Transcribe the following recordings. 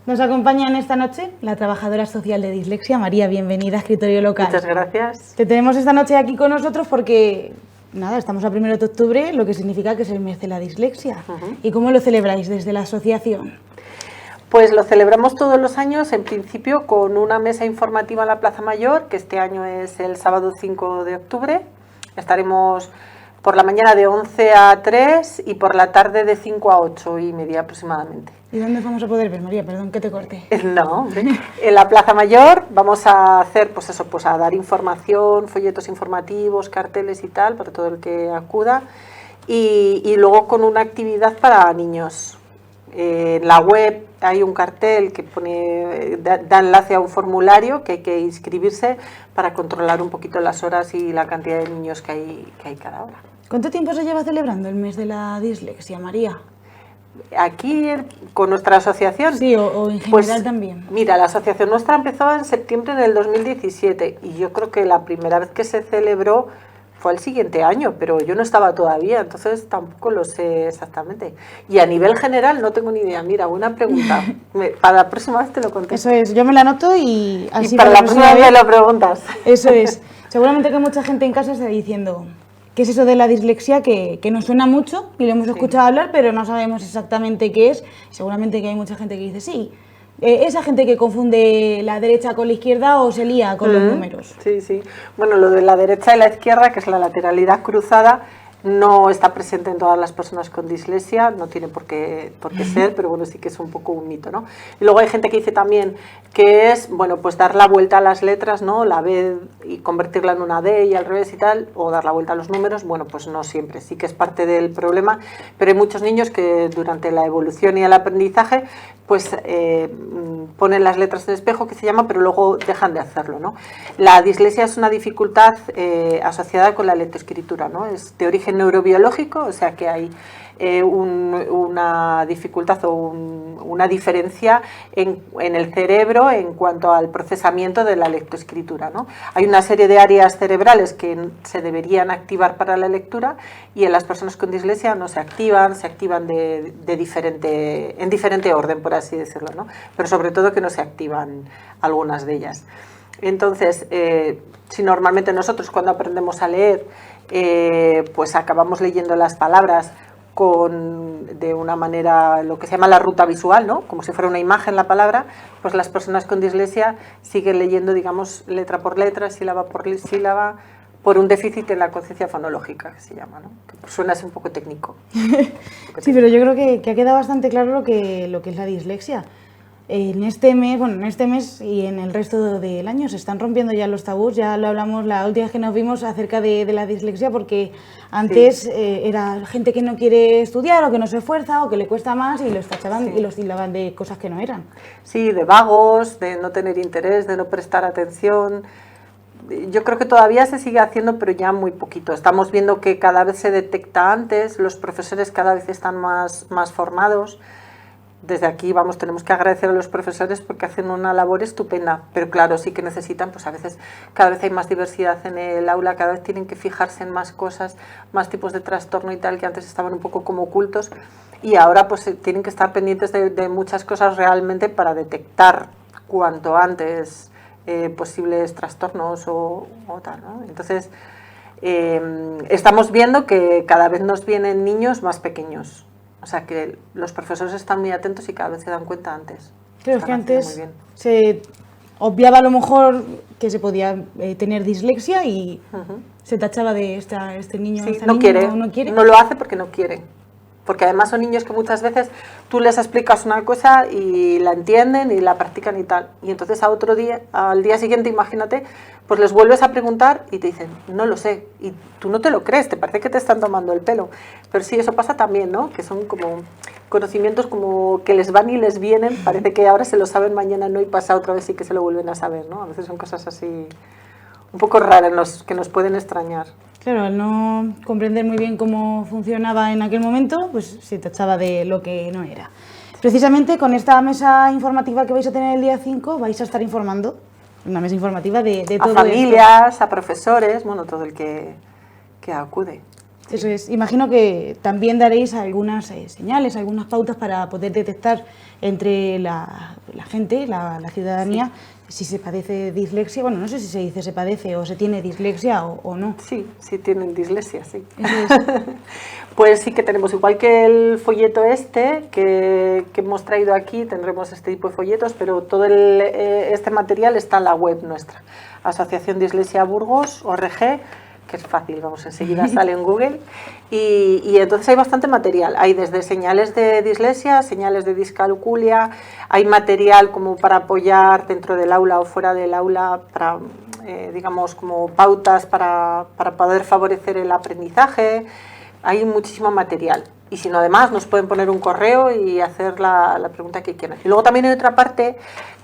Nos acompaña en esta noche la trabajadora social de dislexia, María. Bienvenida a Escritorio Local. Muchas gracias. Te tenemos esta noche aquí con nosotros porque, nada, estamos a 1 de octubre, lo que significa que es el mes de la dislexia. ¿Y cómo lo celebráis desde la asociación? Pues lo celebramos todos los años, en principio, con una mesa informativa en la Plaza Mayor, que este año es el sábado 5 de octubre. Estaremos por la mañana de 11 a 3 y por la tarde de 5 a 8 y media aproximadamente. ¿Y dónde vamos a poder ver, María? Perdón que te corte. No, hombre. En la Plaza Mayor vamos a hacer, pues eso, pues a dar información, folletos informativos, carteles y tal, para todo el que acuda. Y luego con una actividad para niños. En la web hay un cartel que pone, da enlace a un formulario que hay que inscribirse para controlar un poquito las horas y la cantidad de niños que hay cada hora. ¿Cuánto tiempo se lleva celebrando el mes de la dislexia, María? Aquí, con nuestra asociación. Sí, o en general pues, también. Mira, la asociación nuestra empezó en septiembre del 2017 y yo creo que la primera vez que se celebró fue el siguiente año, pero yo no estaba todavía, entonces tampoco lo sé exactamente. Y a nivel general no tengo ni idea. Mira, buena pregunta. Para la próxima vez te lo contesto. Eso es, yo me la anoto y así y para la próxima vez me lo preguntas. Eso es. Seguramente que mucha gente en casa está diciendo, ¿qué es eso de la dislexia? Que nos suena mucho y lo hemos escuchado hablar, pero no sabemos exactamente qué es. Seguramente que hay mucha gente que dice, sí, esa gente que confunde la derecha con la izquierda o se lía con los números. Sí, sí. Bueno, lo de la derecha y la izquierda, que es la lateralidad cruzada, no está presente en todas las personas con dislexia, no tiene por qué ser, pero bueno, sí que es un poco un mito, ¿no? Y luego hay gente que dice también que es, bueno, pues dar la vuelta a las letras, ¿no? La B y convertirla en una D y al revés y tal, o dar la vuelta a los números, bueno, pues no siempre, sí que es parte del problema, pero hay muchos niños que durante la evolución y el aprendizaje, pues ponen las letras en espejo, que se llama, pero luego dejan de hacerlo, ¿no? La dislexia es una dificultad asociada con la lectoescritura, ¿no? Es de origen neurobiológico, o sea que hay una dificultad o una diferencia en el cerebro en cuanto al procesamiento de la lectoescritura, ¿no? Hay una serie de áreas cerebrales que se deberían activar para la lectura y en las personas con dislexia no se activan en diferente orden, por así decirlo, ¿no? Pero sobre todo que no se activan algunas de ellas. Entonces, si normalmente nosotros cuando aprendemos a leer, pues acabamos leyendo las palabras de una manera, lo que se llama la ruta visual, ¿no? Como si fuera una imagen la palabra, pues las personas con dislexia siguen leyendo, digamos, letra por letra, sílaba por sílaba, por un déficit en la conciencia fonológica, que se llama, ¿no? Que suena así un poco técnico. Sí, pero yo creo que ha quedado bastante claro lo que es la dislexia. En este mes y en el resto del año se están rompiendo ya los tabús, ya lo hablamos la última vez que nos vimos acerca de la dislexia, porque antes era gente que no quiere estudiar o que no se esfuerza o que le cuesta más y los tachaban y los tildaban de cosas que no eran. Sí, de vagos, de no tener interés, de no prestar atención. Yo creo que todavía se sigue haciendo, pero ya muy poquito. Estamos viendo que cada vez se detecta antes, los profesores cada vez están más formados. Desde aquí, tenemos que agradecer a los profesores porque hacen una labor estupenda, pero claro, sí que necesitan, pues a veces cada vez hay más diversidad en el aula, cada vez tienen que fijarse en más cosas, más tipos de trastorno y tal, que antes estaban un poco como ocultos y ahora pues tienen que estar pendientes de muchas cosas realmente para detectar cuanto antes posibles trastornos o tal, ¿no? Entonces, estamos viendo que cada vez nos vienen niños más pequeños. O sea que los profesores están muy atentos y cada vez se dan cuenta antes. Creo que antes se obviaba a lo mejor que se podía tener dislexia y se tachaba de este niño, sí, no quiere, no lo hace porque no quiere. Porque además son niños que muchas veces tú les explicas una cosa y la entienden y la practican y tal. Y entonces al día siguiente, imagínate, pues les vuelves a preguntar y te dicen, no lo sé. Y tú no te lo crees, te parece que te están tomando el pelo. Pero sí, eso pasa también, ¿no? Que son como conocimientos como que les van y les vienen. Parece que ahora se lo saben, mañana no, y pasa otra vez y que se lo vuelven a saber, ¿no? A veces son cosas así un poco raras que nos pueden extrañar. Claro, al no comprender muy bien cómo funcionaba en aquel momento, pues se tachaba de lo que no era. Precisamente con esta mesa informativa que vais a tener el día 5, vais a estar informando, una mesa informativa de todo esto. A familias, a profesores, bueno, todo el que acude. Sí. Eso es. Imagino que también daréis algunas señales, algunas pautas para poder detectar entre la gente, la ciudadanía, si se padece dislexia, bueno, no sé si se dice se padece o se tiene dislexia o no. Sí, sí tienen dislexia, sí. Eso es. Pues sí que tenemos, igual que el folleto este que hemos traído aquí, tendremos este tipo de folletos, pero todo este material está en la web nuestra, Asociación Dislexia Burgos, ORG, que es fácil, vamos, enseguida sale en Google, y entonces hay bastante material, hay desde señales de dislexia, señales de discalculia, hay material como para apoyar dentro del aula o fuera del aula, para, digamos, como pautas para poder favorecer el aprendizaje, hay muchísimo material. Y si no, además, nos pueden poner un correo y hacer la pregunta que quieran. Y luego también hay otra parte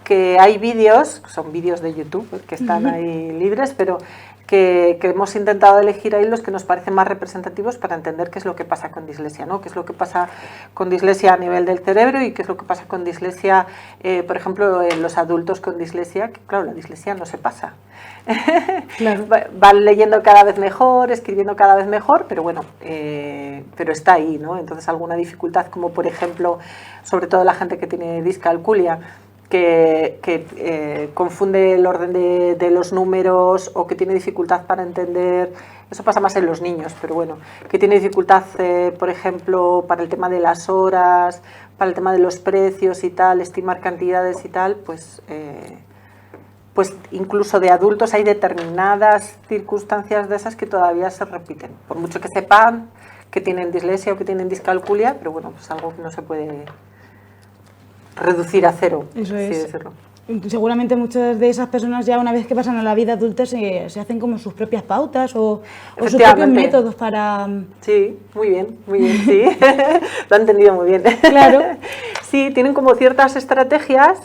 que hay vídeos, son vídeos de YouTube que están ahí libres, pero que hemos intentado elegir ahí los que nos parecen más representativos para entender qué es lo que pasa con dislexia, ¿no? Qué es lo que pasa con dislexia a nivel del cerebro y qué es lo que pasa con dislexia, por ejemplo, en los adultos con dislexia, que claro, la dislexia no se pasa. Claro. Van leyendo cada vez mejor, escribiendo cada vez mejor, pero bueno, pero está ahí, ¿no? Entonces alguna dificultad, como por ejemplo, sobre todo la gente que tiene discalculia, que confunde el orden de los números o que tiene dificultad para entender, eso pasa más en los niños, pero bueno, que tiene dificultad, por ejemplo, para el tema de las horas, para el tema de los precios y tal, estimar cantidades y tal, pues incluso de adultos hay determinadas circunstancias de esas que todavía se repiten, por mucho que sepan que tienen dislexia o que tienen discalculia, pero bueno, pues algo que no se puede reducir a cero, Eso así es. decirlo. Seguramente muchas de esas personas ya una vez que pasan a la vida adulta se hacen como sus propias pautas o sus propios métodos para... Sí, muy bien, sí. Lo han entendido muy bien. Claro. Sí, tienen como ciertas estrategias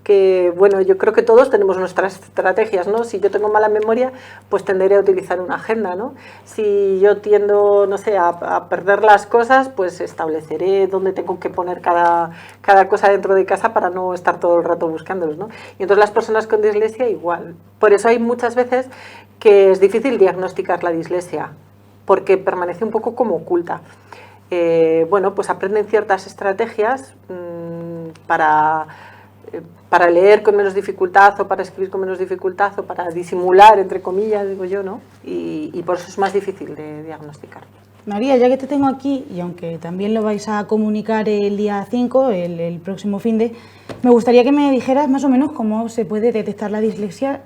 que, bueno, yo creo que todos tenemos nuestras estrategias, ¿no? Si yo tengo mala memoria, pues tenderé a utilizar una agenda, ¿no? Si yo tiendo, no sé, a perder las cosas, pues estableceré dónde tengo que poner cada cosa dentro de casa para no estar todo el rato buscándolos, ¿no? Y entonces las personas con dislexia igual. Por eso hay muchas veces que es difícil diagnosticar la dislexia, porque permanece un poco como oculta. Bueno, pues aprenden ciertas estrategias para leer con menos dificultad o para escribir con menos dificultad o para disimular, entre comillas, digo yo, ¿no? Y por eso es más difícil de diagnosticar. María, ya que te tengo aquí, y aunque también lo vais a comunicar el día 5, el próximo finde, me gustaría que me dijeras más o menos cómo se puede detectar la dislexia,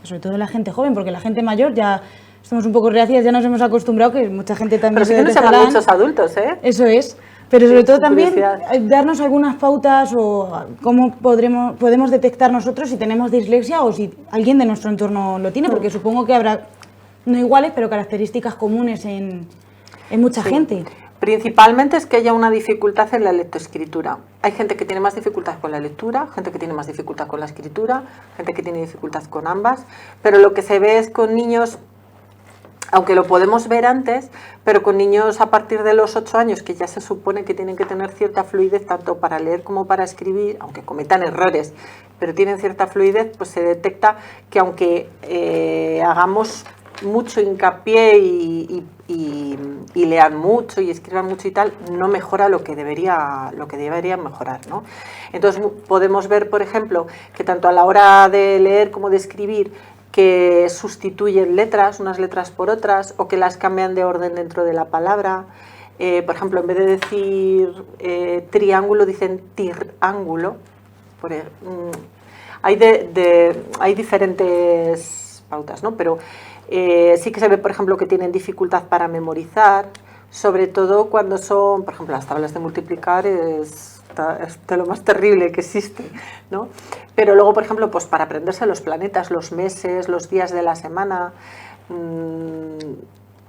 sobre todo en la gente joven, porque la gente mayor ya estamos un poco reacias, ya nos hemos acostumbrado que mucha gente también pero sí que nos llaman muchos adultos, ¿eh? Eso es. Pero sobre todo también darnos algunas pautas o cómo podemos detectar nosotros si tenemos dislexia o si alguien de nuestro entorno lo tiene, porque supongo que habrá, no iguales, pero características comunes en mucha gente. Principalmente es que haya una dificultad en la lectoescritura. Hay gente que tiene más dificultad con la lectura, gente que tiene más dificultad con la escritura, gente que tiene dificultad con ambas, pero lo que se ve es con niños, aunque lo podemos ver antes, pero con niños a partir de los 8 años, que ya se supone que tienen que tener cierta fluidez tanto para leer como para escribir, aunque cometan errores, pero tienen cierta fluidez, pues se detecta que aunque hagamos mucho hincapié y lean mucho y escriban mucho y tal, no mejora lo que debería mejorar, ¿no? Entonces podemos ver, por ejemplo, que tanto a la hora de leer como de escribir, que sustituyen letras, unas letras por otras, o que las cambian de orden dentro de la palabra. Por ejemplo, en vez de decir triángulo, dicen tirángulo. Hay diferentes pautas, ¿no? Pero sí que se ve, por ejemplo, que tienen dificultad para memorizar, sobre todo cuando son, por ejemplo, las tablas de multiplicar es de lo más terrible que existe, ¿no? Pero luego, por ejemplo, pues para aprenderse los planetas, los meses, los días de la semana,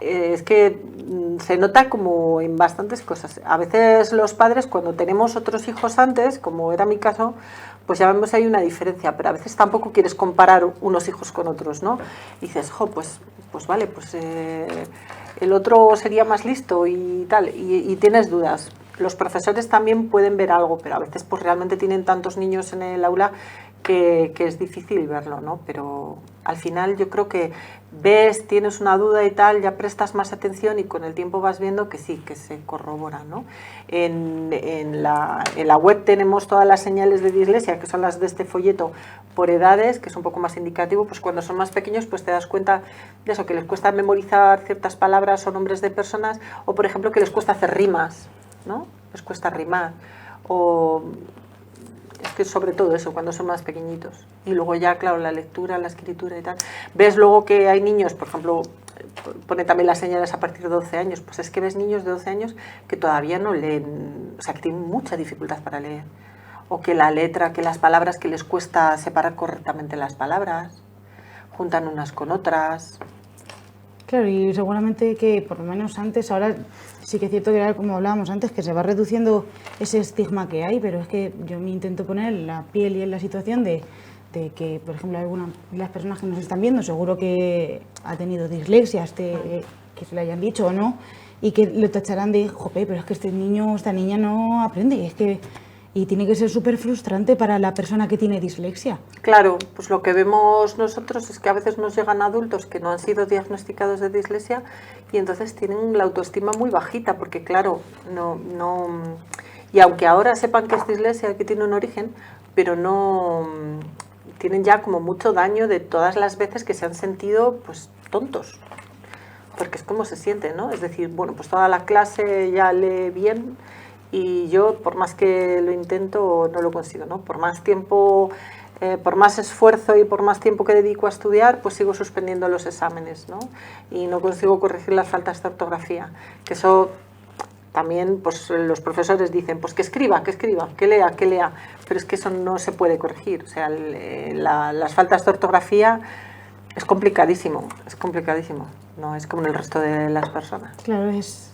es que se nota como en bastantes cosas. A veces los padres, cuando tenemos otros hijos antes, como era mi caso, pues ya vemos ahí una diferencia, pero a veces tampoco quieres comparar unos hijos con otros, ¿no? Y dices, pues vale, pues el otro sería más listo y tal, y tienes dudas. Los profesores también pueden ver algo, pero a veces pues realmente tienen tantos niños en el aula que es difícil verlo, ¿no? Pero al final yo creo que ves, tienes una duda y tal, ya prestas más atención y con el tiempo vas viendo que sí, que se corrobora, ¿no? En la web tenemos todas las señales de dislexia, que son las de este folleto, por edades, que es un poco más indicativo. Pues cuando son más pequeños, pues te das cuenta de eso, que les cuesta memorizar ciertas palabras o nombres de personas, o por ejemplo que les cuesta hacer rimas, ¿no? Les cuesta rimar, o es que sobre todo eso, cuando son más pequeñitos. Y luego ya, claro, la lectura, la escritura y tal. Ves luego que hay niños, por ejemplo, pone también las señales a partir de 12 años, pues es que ves niños de 12 años que todavía no leen, o sea, que tienen mucha dificultad para leer. O que la letra, que las palabras, que les cuesta separar correctamente las palabras, juntan unas con otras. Claro, y seguramente que por lo menos antes, ahora sí que es cierto que era como hablábamos antes, que se va reduciendo ese estigma que hay, pero es que yo me intento poner en la piel y en la situación de que, por ejemplo, alguna de las personas que nos están viendo seguro que ha tenido dislexia, que se le hayan dicho o no, y que lo tacharán de, jope, pero es que este niño o esta niña no aprende, es que... Y tiene que ser súper frustrante para la persona que tiene dislexia. Claro, pues lo que vemos nosotros es que a veces nos llegan adultos que no han sido diagnosticados de dislexia y entonces tienen la autoestima muy bajita, porque claro, y aunque ahora sepan que es dislexia, que tiene un origen, pero no tienen ya como mucho daño de todas las veces que se han sentido pues tontos, porque es como se siente, ¿no? Es decir, bueno, pues toda la clase ya lee bien, y yo, por más que lo intento, no lo consigo, ¿no? Por más tiempo, por más esfuerzo y por más tiempo que dedico a estudiar, pues sigo suspendiendo los exámenes, ¿no? Y no consigo corregir las faltas de ortografía. Que eso también, pues los profesores dicen, pues que escriba, que lea. Pero es que eso no se puede corregir. O sea, las faltas de ortografía es complicadísimo, no es como en el resto de las personas. Claro, es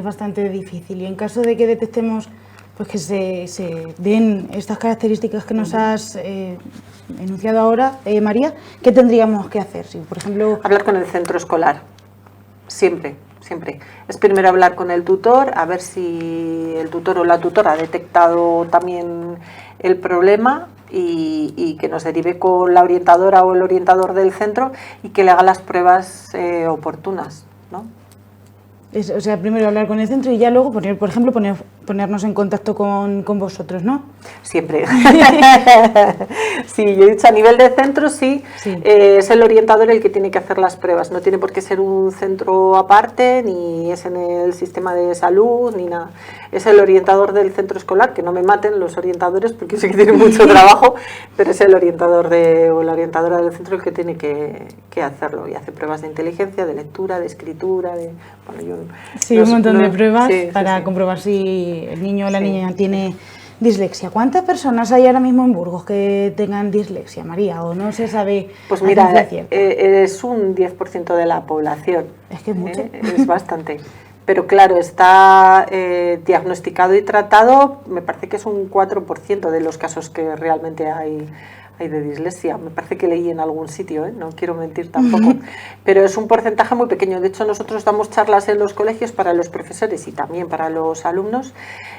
bastante difícil, y en caso de que detectemos pues que se den estas características que nos has enunciado ahora, María, ¿qué tendríamos que hacer? Si, por ejemplo... Hablar con el centro escolar, siempre. Es primero hablar con el tutor, a ver si el tutor o la tutora ha detectado también el problema y que nos derive con la orientadora o el orientador del centro y que le haga las pruebas oportunas, ¿no? O sea, primero hablar con el centro y ya luego, por ejemplo, ponernos en contacto con vosotros, ¿no? Siempre. Sí, yo he dicho a nivel de centro, sí. Es el orientador el que tiene que hacer las pruebas. No tiene por qué ser un centro aparte, ni es en el sistema de salud, ni nada. Es el orientador del centro escolar, que no me maten los orientadores porque sé que tienen mucho trabajo, pero es el orientador o la orientadora del centro el que tiene que hacerlo, y hace pruebas de inteligencia, de lectura, de escritura, un montón de pruebas para comprobar si el niño o la niña tiene dislexia. ¿Cuántas personas hay ahora mismo en Burgos que tengan dislexia, María? ¿O no se sabe? Pues mira, es un 10% de la población. Es que es mucho. Es bastante. Pero claro, está diagnosticado y tratado, me parece que es un 4% de los casos que realmente hay de dislexia. Me parece que leí en algún sitio, no quiero mentir tampoco, pero es un porcentaje muy pequeño. De hecho, nosotros damos charlas en los colegios para los profesores y también para los alumnos,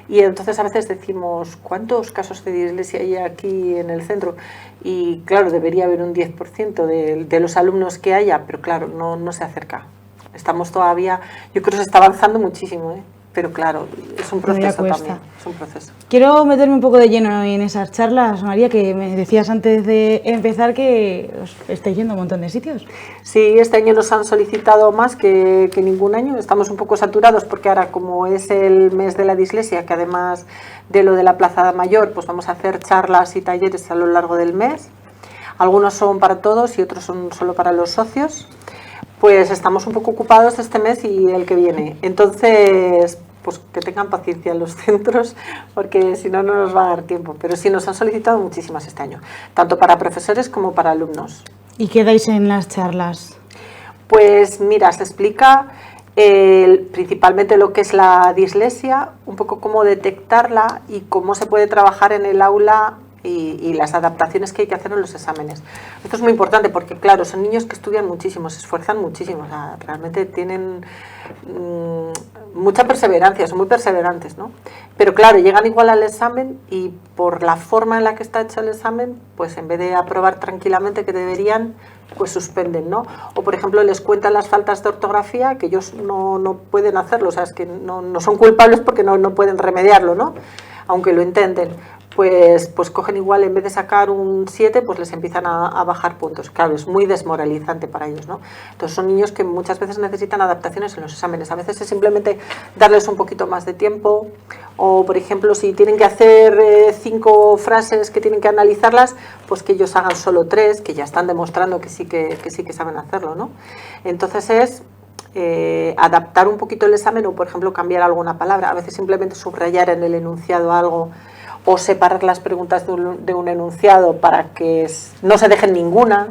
y entonces a veces decimos, ¿cuántos casos de dislexia hay aquí en el centro? Y claro, debería haber un 10% de los alumnos que haya, pero claro, no se acerca. Estamos todavía, yo creo que se está avanzando muchísimo, pero claro, es un proceso también, es un proceso. Quiero meterme un poco de lleno en esas charlas, María, que me decías antes de empezar que os estáis yendo a un montón de sitios. Sí, este año nos han solicitado más que ningún año, estamos un poco saturados porque ahora, como es el mes de la dislexia, que además de lo de la Plaza Mayor, pues vamos a hacer charlas y talleres a lo largo del mes. Algunos son para todos y otros son solo para los socios. Pues estamos un poco ocupados este mes y el que viene. Entonces, pues que tengan paciencia en los centros, porque si no, no nos va a dar tiempo. Pero sí, nos han solicitado muchísimas este año, tanto para profesores como para alumnos. ¿Y qué dais en las charlas? Pues mira, se explica principalmente lo que es la dislexia, un poco cómo detectarla y cómo se puede trabajar en el aula y las adaptaciones que hay que hacer en los exámenes. Esto es muy importante porque, claro, son niños que estudian muchísimo, se esfuerzan muchísimo, o sea, realmente tienen mucha perseverancia, son muy perseverantes, ¿no? Pero claro, llegan igual al examen y por la forma en la que está hecho el examen, pues en vez de aprobar tranquilamente que deberían, pues suspenden, ¿no? O por ejemplo les cuentan las faltas de ortografía que ellos no pueden hacerlo, o sea, es que no son culpables porque no pueden remediarlo, ¿no? Aunque lo intenten. Pues cogen igual, en vez de sacar un 7, pues les empiezan a bajar puntos. Claro, es muy desmoralizante para ellos, ¿no? Entonces son niños que muchas veces necesitan adaptaciones en los exámenes. A veces es simplemente darles un poquito más de tiempo, o por ejemplo, si tienen que hacer 5 frases que tienen que analizarlas, pues que ellos hagan solo 3, que ya están demostrando que sí que saben hacerlo, ¿no? Entonces es adaptar un poquito el examen o, por ejemplo, cambiar alguna palabra. A veces simplemente subrayar en el enunciado algo, o separar las preguntas de un enunciado para que no se dejen ninguna.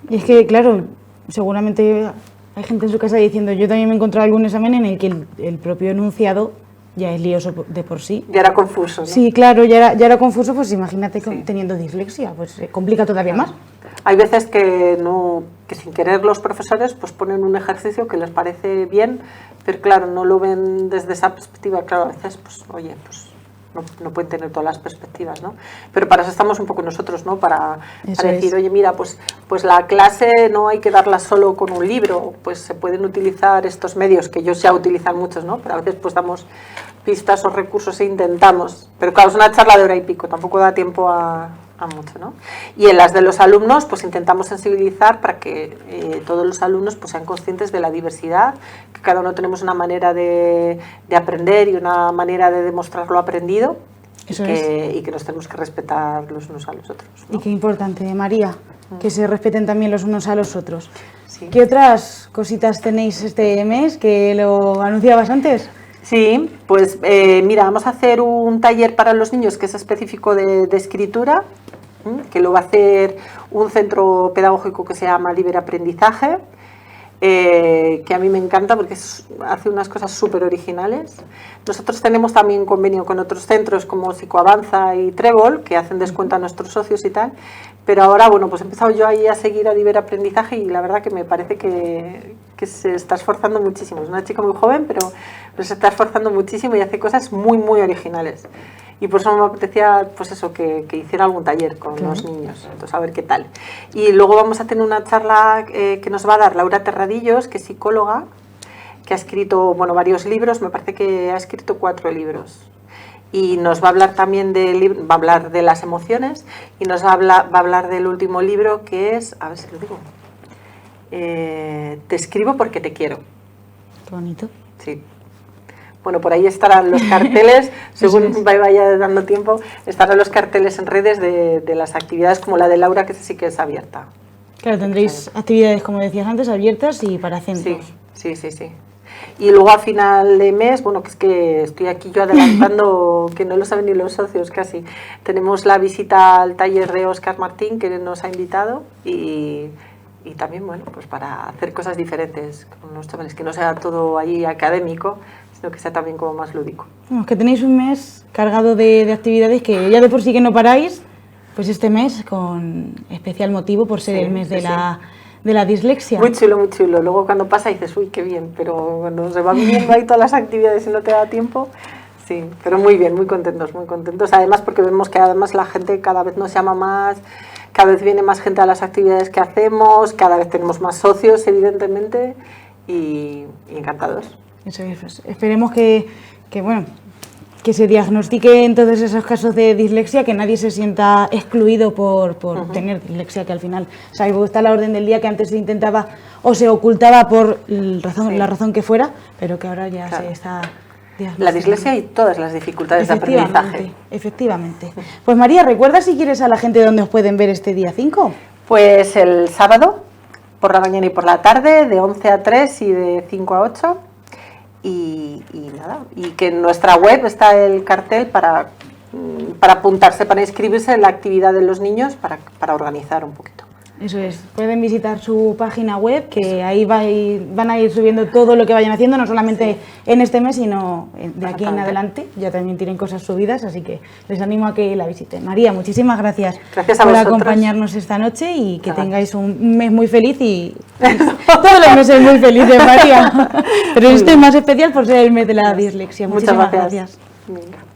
Y es que, claro, seguramente hay gente en su casa diciendo, yo también me he encontrado algún examen en el que el propio enunciado ya es lioso de por sí. Ya era confuso, ¿no? Sí, claro, ya era confuso, pues imagínate teniendo dislexia, pues se complica todavía más. Hay veces que sin querer los profesores pues ponen un ejercicio que les parece bien, pero claro, no lo ven desde esa perspectiva. Claro, a veces, pues oye, pues no pueden tener todas las perspectivas, ¿no? Pero para eso estamos un poco nosotros, ¿no? Para decir, oye, mira, pues la clase no hay que darla solo con un libro, pues se pueden utilizar estos medios, que ellos ya utilizan muchos, ¿no? Pero a veces pues damos pistas o recursos e intentamos. Pero claro, es una charla de hora y pico, tampoco da tiempo a mucho, ¿no? Y en las de los alumnos, pues intentamos sensibilizar para que todos los alumnos pues sean conscientes de la diversidad, que cada uno tenemos una manera de aprender y una manera de demostrar lo aprendido, y que nos tenemos que respetar los unos a los otros, ¿no? Y qué importante, María, que se respeten también los unos a los otros. Sí. ¿Qué otras cositas tenéis este mes que lo anunciabas antes? Sí, pues mira, vamos a hacer un taller para los niños que es específico de escritura, que lo va a hacer un centro pedagógico que se llama Libre Aprendizaje, que a mí me encanta porque hace unas cosas súper originales. Nosotros tenemos también convenio con otros centros como Psicoavanza y Trébol, que hacen descuento a nuestros socios y tal, pero ahora, bueno, pues he empezado yo ahí a seguir a Libre Aprendizaje y la verdad que me parece que se está esforzando muchísimo. Es una chica muy joven, pero se está esforzando muchísimo y hace cosas muy, muy originales. Y por eso me apetecía, pues eso, que hiciera algún taller con los niños, entonces a ver qué tal. Y luego vamos a tener una charla que nos va a dar Laura Terradillos, que es psicóloga, que ha escrito, bueno, varios libros, me parece que ha escrito 4 libros. Y nos va a hablar también va a hablar de las emociones y va a hablar del último libro que es, a ver si lo digo, Te escribo porque te quiero. Qué bonito. Sí. Bueno, por ahí estarán los carteles, según vaya dando tiempo, estarán los carteles en redes de las actividades como la de Laura, que sí que es abierta. Claro, tendréis actividades, como decías antes, abiertas y para centros. Sí. Y luego a final de mes, bueno, que es que estoy aquí yo adelantando, que no lo saben ni los socios casi, tenemos la visita al taller de Óscar Martín, que nos ha invitado, y también, bueno, pues para hacer cosas diferentes con los chavales, que no sea todo ahí académico, sino que sea también como más lúdico. Bueno, que tenéis un mes cargado de actividades que ya de por sí que no paráis, pues este mes con especial motivo por ser el mes de la dislexia. Muy chulo, muy chulo. Luego cuando pasa dices, uy, qué bien, pero cuando se va viniendo ahí todas las actividades y no te da tiempo, sí, pero muy bien, muy contentos, muy contentos. Además porque vemos que además la gente cada vez nos llama más, cada vez viene más gente a las actividades que hacemos, cada vez tenemos más socios, evidentemente, y encantados. Eso es, pues, esperemos que se diagnostiquen todos esos casos de dislexia, que nadie se sienta excluido por tener dislexia, que al final, o sea, está la orden del día que antes se intentaba o se ocultaba por la razón que fuera, pero que ahora ya se está diagnosticando. La dislexia y todas las dificultades de aprendizaje. Efectivamente. Pues María, ¿recuerda si quieres a la gente dónde os pueden ver este día 5? Pues el sábado, por la mañana y por la tarde, de 11 a 3 y de 5 a 8. Y nada, y que en nuestra web está el cartel para apuntarse, para inscribirse en la actividad de los niños, para organizar un poquito. Eso es, pueden visitar su página web, que ahí van a ir subiendo todo lo que vayan haciendo, no solamente en este mes, sino de aquí en adelante. Ya también tienen cosas subidas, así que les animo a que la visiten. María, muchísimas gracias por acompañarnos esta noche y que tengáis un mes muy feliz y todos los meses muy felices, María. Pero este es más especial por ser el mes de la dislexia. Muchísimas gracias. Venga.